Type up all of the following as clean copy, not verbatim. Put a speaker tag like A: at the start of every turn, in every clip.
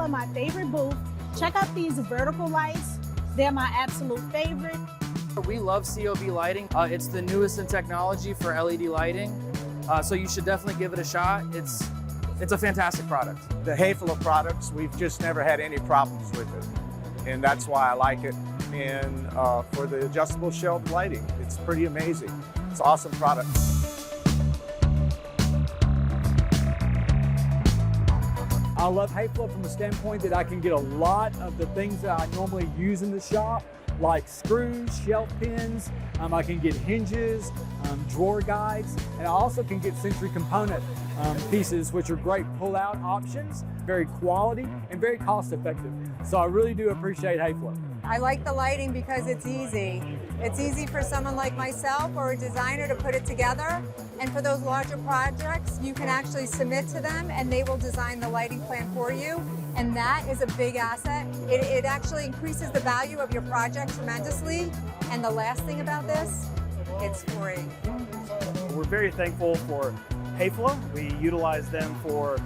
A: of my favorite booth. Check out these vertical lights. They're my absolute favorite.
B: We love COB lighting. It's the newest in technology for LED lighting. So you should definitely give it a shot. It's a fantastic product.
C: The Häfele products, we've just never had any problems with it. And that's why I like it. And for the adjustable shelf lighting, it's pretty amazing. It's an awesome product.
D: I love Häfele from the standpoint that I can get a lot of the things that I normally use in the shop, like screws, shelf pins. I can get hinges, drawer guides, and I also can get Century component pieces, which are great pull-out options, very quality and very cost-effective. So I really do appreciate Häfele.
E: I like the lighting because it's easy. It's easy for someone like myself or a designer to put it together. And for those larger projects, you can actually submit to them and they will design the lighting plan for you. And that is a big asset. It actually increases the value of your project tremendously. And the last thing about this, it's free.
F: We're very thankful for Häfele. We utilize them for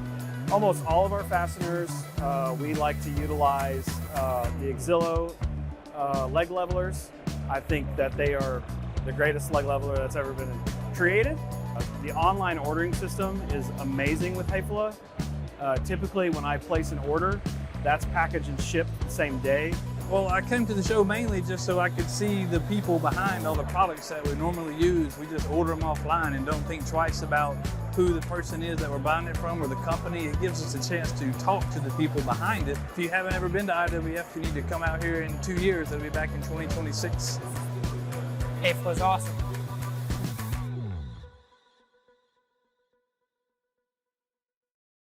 F: almost all of our fasteners. We like to utilize the Exillo leg levelers. I think that they are the greatest leg leveler that's ever been created. The online ordering system is amazing with Häfele. Typically when I place an order, that's packaged and shipped the same day.
G: Well, I came to the show mainly just so I could see the people behind all the products that we normally use. We just order them offline and don't think twice about who the person is that we're buying it from or the company. It gives us a chance to talk to the people behind it. If you haven't ever been to IWF, you need to come out here in 2 years. It'll be back in 2026.
H: Häfele is awesome.